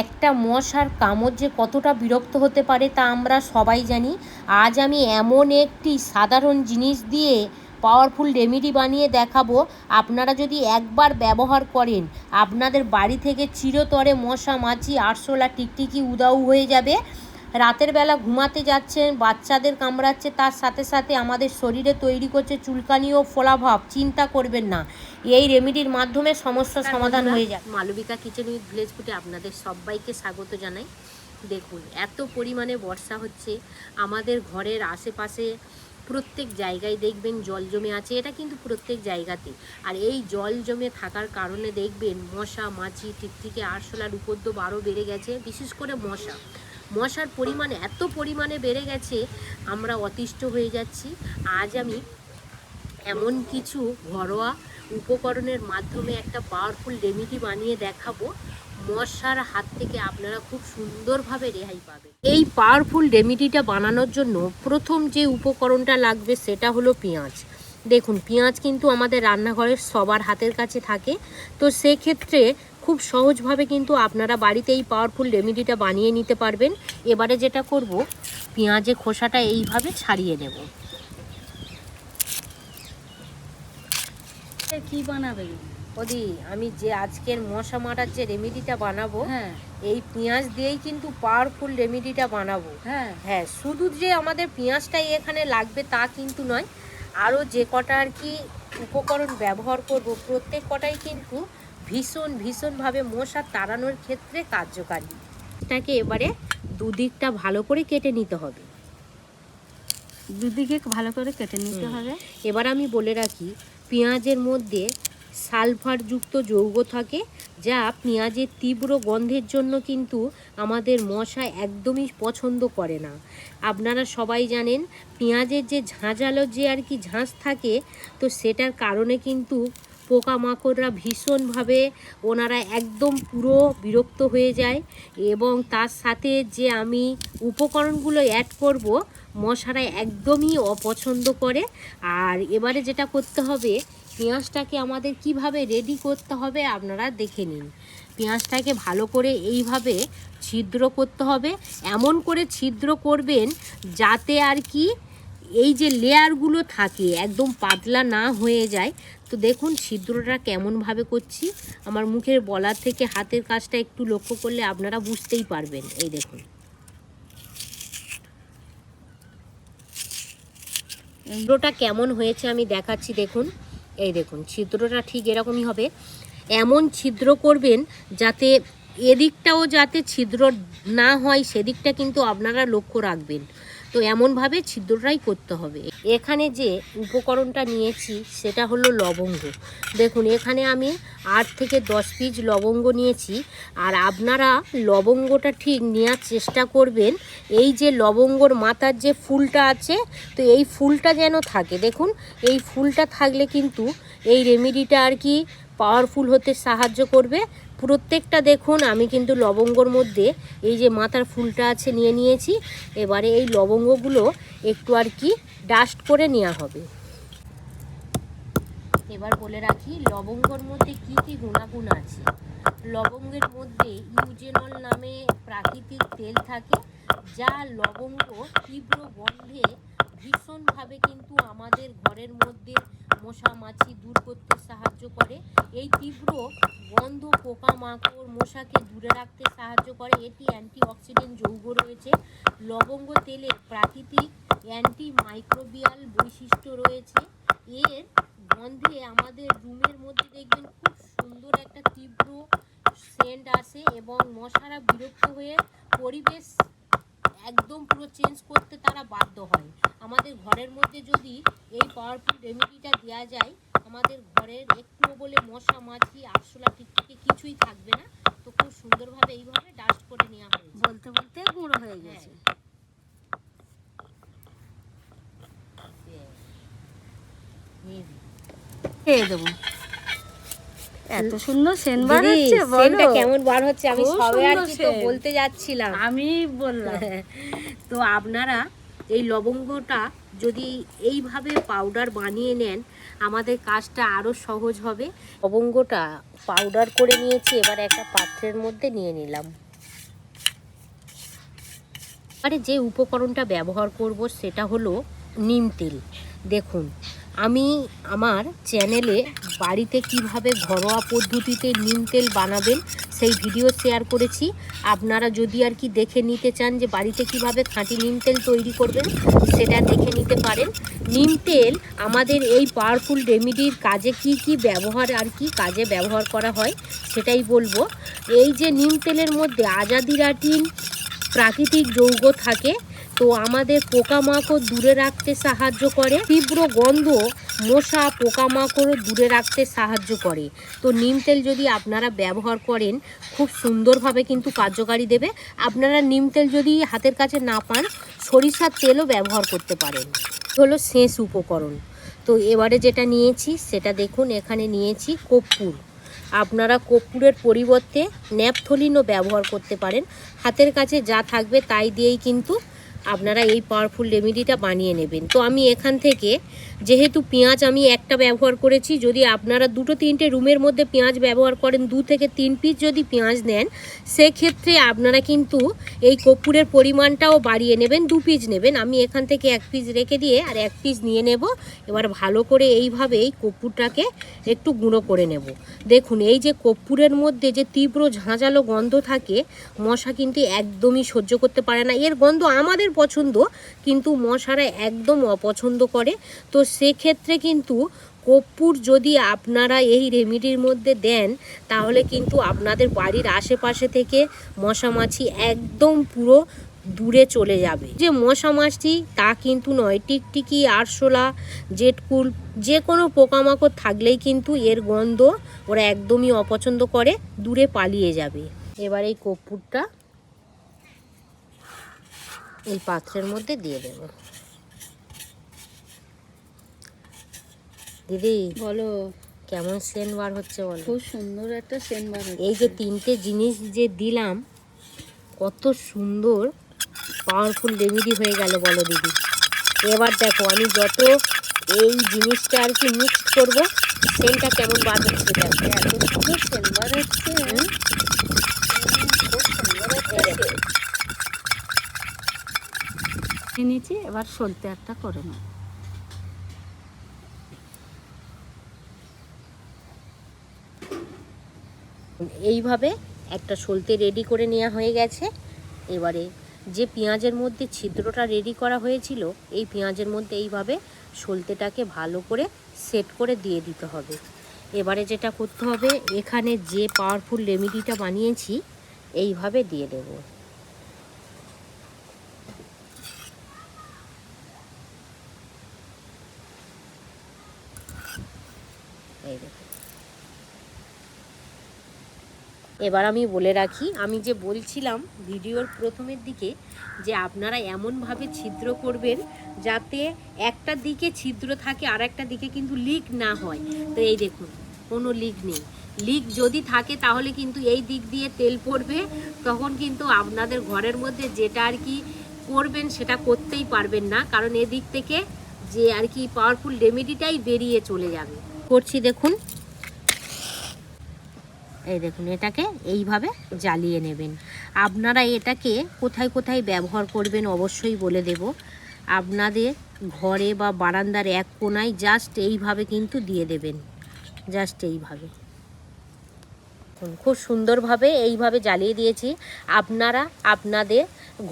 একটা মশার কামড় যে কতটা বিরক্ত হতে পারে তা আমরা সবাই জানি। আজ আমি এমন একটি সাধারণ জিনিস দিয়ে পাওয়ারফুল রেমেডি বানিয়ে দেখাবো। আপনারা যদি একবার ব্যবহার করেন, আপনাদের বাড়ি থেকে চিরতরে মশা মাছি আরশোলা টিকটিকি উধাও হয়ে যাবে। রাতের বেলা ঘুমাতে যাচ্ছেন, বাচ্চাদের কামড়াচ্ছে, তার সাথে সাথে আমাদের শরীরে তৈরি করছে চুলকানি ও ফোলাভাব। চিন্তা করবেন না, এই রেমেডির মাধ্যমে সমস্যার সমাধান হয়ে যায়। মালবিকা কিচেন উইথ ভিলেজ ফুডে আপনাদের সবাইকে স্বাগত জানাই। দেখুন, এত পরিমাণে বর্ষা হচ্ছে, আমাদের ঘরের আশেপাশে প্রত্যেক জায়গায় দেখবেন জল জমে আছে। এটা কিন্তু প্রত্যেক জায়গাতে। আর এই জল জমে থাকার কারণে দেখবেন মশা মাছি টিকটিকি আরশোলার উপদ্রব আরও বেড়ে গেছে। বিশেষ করে মশার পরিমাণ এত পরিমাণে বেড়ে গেছে, আমরা অতিষ্ঠ হয়ে যাচ্ছি। আজ আমি এমন কিছু ঘরোয়া উপকরণের মাধ্যমে একটা পাওয়ারফুল রেমেডি বানিয়ে দেখাবো। মশার হাত থেকে আপনারা খুব সুন্দরভাবে রেহাই পাবেন। এই পাওয়ারফুল রেমেডিটা বানানোর জন্য প্রথম যে উপকরণটা লাগবে সেটা হলো পেঁয়াজ। দেখুন, পেঁয়াজ কিন্তু আমাদের রান্নাঘরের সবার হাতের কাছে থাকে। তো সেক্ষেত্রে খুব সহজভাবে কিন্তু আপনারা বাড়িতে এই পাওয়ারফুল রেমেডিটা বানিয়ে নিতে পারবেন। এবারে যেটা করব, পেঁয়াজের খোসাটা এইভাবে ছাড়িয়ে নেব। কি বানাবে ওদি, আমি যে আজকের মশা মারার যে রেমেডিটা বানাবো, হ্যাঁ এই পেঁয়াজ দিয়েই কিন্তু পাওয়ারফুল রেমেডিটা বানাবো। হ্যাঁ হ্যাঁ, শুধু যে আমাদের পেঁয়াজটাই এখানে লাগবে তা কিন্তু নয়। আরও যে কটা আর কি উপকরণ ব্যবহার করব, প্রত্যেক কটাই কিন্তু ভীষণভাবে মশা তাড়ানোর ক্ষেত্রে কার্যকারী। এটাকে এবারে দুদিকটা ভালো করে কেটে নিতে হবে। দুদিকে ভালো করে কেটে নিতে হবে। এবার আমি বলে রাখি, পেঁয়াজের মধ্যে সালফারযুক্ত যৌগ থাকে, যা পেঁয়াজের তীব্র গন্ধের জন্য কিন্তু আমাদের মশা একদমই পছন্দ করে না। আপনারা সবাই জানেন, পেঁয়াজের যে ঝাঁঝালো যে আর কি ঝাঁঝ থাকে, তো সেটার কারণে কিন্তু পোকামাকড়রা ভীষণভাবে ওনারা একদম পুরো বিরক্ত হয়ে যায়। এবং তার সাথে যে আমি উপকরণগুলো অ্যাড করব, মশারা একদমই অপছন্দ করে। আর এবারে যেটা করতে হবে, পেঁয়াজটাকে আমাদের কিভাবে রেডি করতে হবে আপনারা দেখে নিন। পেঁয়াজটাকে ভালো করে এইভাবে ছিদ্র করতে হবে। এমন করে ছিদ্র করবেন যাতে আর কি এই যে লেয়ারগুলো থাকে একদম পাতলা না হয়ে যায়। তো দেখুন ছিদ্রটা কেমনভাবে করছি, আমার মুখের বলার থেকে হাতের কাজটা একটু লক্ষ্য করলে আপনারা বুঝতেই পারবেন। এই দেখুন, ছিদ্রটা কেমন হয়েছে আমি দেখাচ্ছি। দেখুন, এই দেখুন ছিদ্রটা ঠিক এরকমই হবে। এমন ছিদ্র করবেন যাতে এদিকটাও যাতে ছিদ্র না হয়, সেদিকটা কিন্তু আপনারা লক্ষ্য রাখবেন। তো এমনভাবে ছিদ্রটাই করতে হবে। এখানে যে উপকরণটা নিয়েছি সেটা হলো লবঙ্গ। দেখুন, এখানে আমি 8 থেকে 10 পিস লবঙ্গ নিয়েছি। আর আপনারা লবঙ্গটা ঠিক নেওয়ার চেষ্টা করবেন, এই যে লবঙ্গর মাথার যে ফুলটা আছে, তো এই ফুলটা যেন থাকে। দেখুন, এই ফুলটা থাকলে কিন্তু এই রেমেডিটা আর কি পাওয়ারফুল হতে সাহায্য করবে। প্রত্যেকটা দেখুন, আমি কিন্তু লবঙ্গর মধ্যে এই যে মাথার ফুলটা আছে নিয়ে নিয়েছি। এবারে এই লবঙ্গগুলো একটু আর কি ডাস্ট করে নেওয়া হবে। এবার বলে রাখি, লবঙ্গর মধ্যে কি কি গুণাগুণ আছে। লবঙ্গের মধ্যে ইউজেনল নামে প্রাকৃতিক তেল থাকে, যা লবঙ্গ তীব্র গন্ধে ভীষণভাবে কিন্তু আমাদের ঘরের মধ্যে মশা মাছি দূর করতে সাহায্য করে। এই তীব্র গন্ধ পোকামাকড় মশাকে দূরে রাখতে সাহায্য করে। এটি অ্যান্টিঅক্সিডেন্ট যৌগ রয়েছে। লবঙ্গ তেলে প্রাকৃতিক অ্যান্টিমাইক্রোবিয়াল বৈশিষ্ট্য রয়েছে। এর গন্ধে আমাদের রুমের মধ্যে দেখবেন খুব সুন্দর একটা তীব্র সেন্ট আসে এবং মশারা বিরক্ত হয়ে পরিবেশ একদম পুরো চেঞ্জ করতে তারা বাধ্য হয়। আমাদের ঘরের মধ্যে যদি এই পাওয়ারফুল রেমেডিটা দেওয়া যায়, আমাদের ঘরের একটুও বলে মশা মাছি আরশোলা টিকটিকি কিছুই থাকবে না। তো খুব সুন্দরভাবে এইভাবে ডাস্ট করে নেওয়া হয়েছে। বলতে বলতে গুঁড়ো হয়ে গেছে। খেয়ে দেবো। এত সুন্দর সেন্ট বার হচ্ছে, সেন্টটা কেমন বার হচ্ছে আমি সবে আর কি তো বলতে যাচ্ছিলাম। আমি বললাম তো আপনারা এই লবঙ্গটা যদি এইভাবে পাউডার বানিয়ে নেন, আমাদের কাজটা আরও সহজ হবে। লবঙ্গটা পাউডার করে নিয়েছি, এবার একটা পাত্রের মধ্যে নিয়ে নিলাম। এবারে যে উপকরণটা ব্যবহার করব সেটা হলো নিম তেল। দেখুন, আমি আমার চ্যানেলে বাড়িতে কিভাবে ঘরোয়া পদ্ধতিতে নিম তেল বানাবেন সেই ভিডিও শেয়ার করেছি। আপনারা যদি আর কি দেখে নিতে চান যে বাড়িতে কিভাবে খাঁটি নিম তেল তৈরি করবেন, সেটা দেখে নিতে পারেন। নিম তেল আমাদের এই পাওয়ারফুল রেমেডির কাজে কি ব্যবহার আর কি কাজে ব্যবহার করা হয় সেটাই বলবো। এই যে নিম তেলের মধ্যে আজাদিরাটিন প্রাকৃতিক যৌগ থাকে, তো আমাদের পোকামাকড় দূরে রাখতে সাহায্য করে। তীব্র গন্ধ মশা পোকামাকড় দূরে রাখতে সাহায্য করে। তো নিম তেল যদি আপনারা ব্যবহার করেন খুব সুন্দরভাবে কিন্তু কার্যকারী দেবে। আপনারা নিম তেল যদি হাতের কাছে না পান, সরিষার তেলও ব্যবহার করতে পারেন। হলো শেষ উপকরণ। তো এবারে যেটা নিয়েছি সেটা দেখুন, এখানে নিয়েছি কর্পূর। আপনারা কর্পূরের পরিবর্তে ন্যাপথলিনও ব্যবহার করতে পারেন। হাতের কাছে যা থাকবে তাই দিয়েই কিন্তু আপনারা এই পাওয়ারফুল রেমেডিটা বানিয়ে নেবেন। তো আমি এখান থেকে যেহেতু পেঁয়াজ আমি একটা ব্যবহার করেছি, যদি আপনারা 2-3টে রুমের মধ্যে পেঁয়াজ ব্যবহার করেন, 2 থেকে 3 পিস যদি পেঁয়াজ নেন, সেক্ষেত্রে আপনারা কিন্তু এই কর্পূরের পরিমাণটাও বাড়িয়ে নেবেন, 2 পিস নেবেন। আমি এখান থেকে 1 পিস রেখে দিয়ে আর 1 পিস নিয়ে নেব। এবার ভালো করে এইভাবেই কর্পূরটাকে একটু গুঁড়ো করে নেব। দেখুন, এই যে কর্পূরের মধ্যে যে তীব্র ঝাঁঝালো গন্ধ থাকে, মশা কিন্তু একদমই সহ্য করতে পারে না। এর গন্ধ আমাদের পছন্দ, কিন্তু মশারা একদম অপছন্দ করে। তো সেক্ষেত্রে কিন্তু কর্পূর যদি আপনারা এই রেমেডির মধ্যে দেন, তাহলে কিন্তু আপনাদের বাড়ির আশেপাশে থেকে মশা মাছি একদম পুরো দূরে চলে যাবে। যে মশা মাছি তা কিন্তু নয়, টিকটিকি, আরশোলা, জেটকুল, যে কোনো পোকামাকড় থাকলেই কিন্তু এর গন্ধ ওরা একদমই অপছন্দ করে, দূরে পালিয়ে যাবে। এবার এই কর্পূরটা এই পাত্রের মধ্যে দিয়ে দেব। দিদি বলো, কেমন সেন্ট বার হচ্ছে বলো? খুব সুন্দর একটা সেন্ট বার হচ্ছে। এই যে 3টে জিনিস যে দিলাম, কত সুন্দর পাওয়ারফুল রেমেডি হয়ে গেল বলো দিদি। এবার দেখো আমি যত এই জিনিসটা আর কি মিক্সড করবো, সেন্টটা কেমন বার হচ্ছে দেখো। এত সুন্দর সেন্ট বার হচ্ছে, খুব সুন্দর হচ্ছে। নিচে এবার সলতে একটা করে নাও। এইভাবে একটা সলতে রেডি করে নেওয়া হয়ে গেছে। এবারে যে পেঁয়াজের মধ্যে ছিদ্রটা রেডি করা হয়েছিল, এই পেঁয়াজের মধ্যে এইভাবে সলতেটাকে ভালো করে সেট করে দিয়ে দিতে হবে। এবারে যেটা করতে হবে, এখানে যে পাওয়ারফুল রেমেডিটা বানিয়েছি এইভাবে দিয়ে দেব। এই দেখুন। এবার আমি বলে রাখি, আমি যে বলছিলাম ভিডিওর প্রথমের দিকে যে আপনারা এমনভাবে ছিদ্র করবেন যাতে একটা দিকে ছিদ্র থাকে আর একটা দিকে কিন্তু লিক না হয়। তো এই দেখুন, কোনো লিক নেই। লিক যদি থাকে তাহলে কিন্তু এই দিক দিয়ে তেল পড়বে, তখন কিন্তু আপনাদের ঘরের মধ্যে যেটা আর কি করবেন সেটা করতেই পারবেন না, কারণ এদিক থেকে যে আর কি পাওয়ারফুল রেমেডিটাই বেরিয়ে চলে যাবে। করছি দেখুন, এই দেখুন, এটাকে এইভাবে জ্বালিয়ে নেবেন। আপনারা এটাকে কোথায় কোথায় ব্যবহার করবেন অবশ্যই বলে দেব। আপনাদের ঘরে বা বারান্দার এক কোণায় জাস্ট এইভাবে কিন্তু দিয়ে দেবেন, জাস্ট এইভাবে। খুব সুন্দরভাবে এইভাবে জ্বালিয়ে দিয়েছি। আপনারা আপনাদের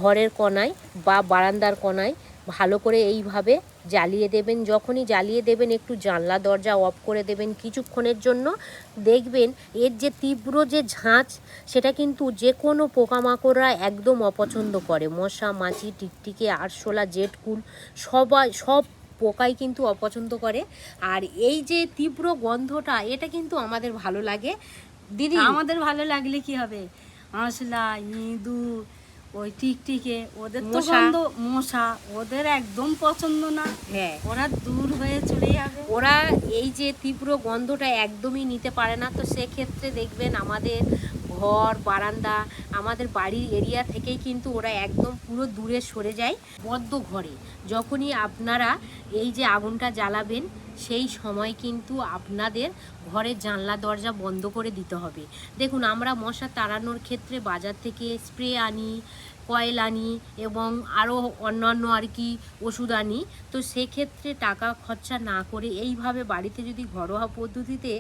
ঘরের কোণায় বা বারান্দার কোণায় ভালো করে এইভাবে জ্বালিয়ে দেবেন। যখনই জ্বালিয়ে দেবেন একটু জানলা দরজা অফ করে দেবেন কিছুক্ষণের জন্য। দেখবেন এর যে তীব্র যে ঝাঁঝ, সেটা কিন্তু যে কোনো পোকামাকড়রা একদম অপছন্দ করে। মশা মাছি, টিকটিকি, আরশোলা, জেটকুল সব পোকাই কিন্তু অপছন্দ করে। আর এই যে তীব্র গন্ধটা, এটা কিন্তু আমাদের ভালো লাগে দিদি। আমাদের ভালো লাগলে কি হবে, আরশোলা, ইঁদুর, ওই টিকটিকে, ওদের তো গন্ধ, মশা ওদের একদম পছন্দ না। হ্যাঁ, ওরা দূর হয়ে চলে যাবে। ওরা এই যে তীব্র গন্ধটা একদমই নিতে পারে না। তো সেক্ষেত্রে দেখবেন আমাদের ঘর বারান্দা, আমাদের বাড়ির এরিয়া থেকেই কিন্তু ওরা একদম পুরো দূরে সরে যায়। বদ্ধ ঘরে যখনই আপনারা এই যে আগুনটা জ্বালাবেন, সেই সময় কিন্তু আপনাদের ঘরের জানলা দরজা বন্ধ করে দিতে হবে। দেখুন, আমরা মশা তাড়ানোর ক্ষেত্রে বাজার থেকে স্প্রে আনি, কয়েল আনি এবং আরও অন্যান্য আর কি ওষুধ আনি, তো সেক্ষেত্রে টাকা খরচা না করে এইভাবে বাড়িতে যদি ঘরোয়া পদ্ধতিতে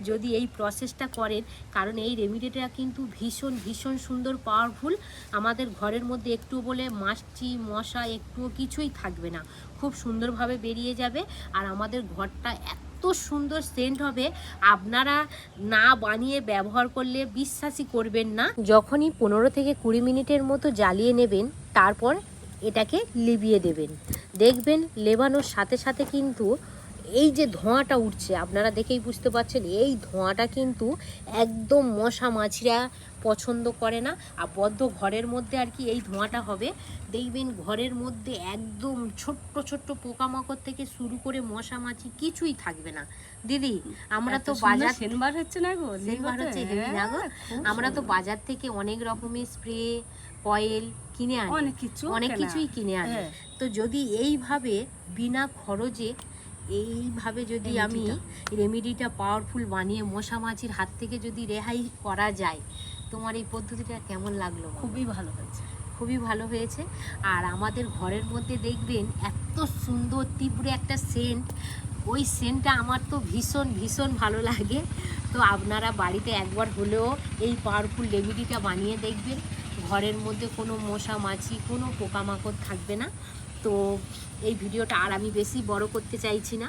যদি এই প্রসেসটা করেন, কারণ এই রেমিডিটা কিন্তু ভীষণ ভীষণ সুন্দর পাওয়ারফুল। আমাদের ঘরের মধ্যে একটু বলে মাছি মশা একটুও কিছুই থাকবে না, খুব সুন্দরভাবে বেরিয়ে যাবে। আর আমাদের ঘরটা এত সুন্দর সেন্ট হবে, আপনারা না বানিয়ে ব্যবহার করলে বিশ্বাসই করবেন না। যখনই 15 থেকে 20 মিনিটের মতো জ্বালিয়ে নেবেন, তারপর এটাকে লিভিয়ে দেবেন। দেখবেন লেবানোর সাথে সাথে কিন্তু এই যে ধোঁয়াটা উঠছে, আপনারা দেখেই বুঝতে পারছেন, এই ধোঁয়াটা কিন্তু একদম মশা মাছিরা পছন্দ করে না। আর বদ্ধ ঘরের মধ্যে আর কি এই ধোঁয়াটা হবে, দেখবেন ঘরের মধ্যে একদম ছোট্ট ছোট্ট পোকামাকড় থেকে শুরু করে মশা মাছি কিছুই থাকবে না। দিদি, আমরা তো বাজার সেনবার হচ্ছে না গো, সেনবার হচ্ছে হেভি না গো। আমরা তো বাজার থেকে অনেক রকমের স্প্রে কয়েল কিনে আনি, অনেক কিছুই কিনে আনি। তো যদি এইভাবে বিনা খরচে এইভাবে যদি আমি রেমিডিটা পাওয়ারফুল বানিয়ে মশা মাছির হাত থেকে যদি রেহাই করা যায়, তোমার এই পদ্ধতিটা কেমন লাগলো? খুবই ভালো হয়েছে, খুবই ভালো হয়েছে। আর আমাদের ঘরের মধ্যে দেখবেন এত সুন্দর তীব্র একটা সেন্ট, ওই সেন্টটা আমার তো ভীষণ ভীষণ ভালো লাগে। তো আপনারা বাড়িতে একবার হলেও এই পাওয়ারফুল রেমিডিটা বানিয়ে দেখবেন, ঘরের মধ্যে কোনো মশা মাছি কোনো পোকামাকড় থাকবে না। তো এই ভিডিওটা আর আমি বেশি বড় করতে চাইছি না।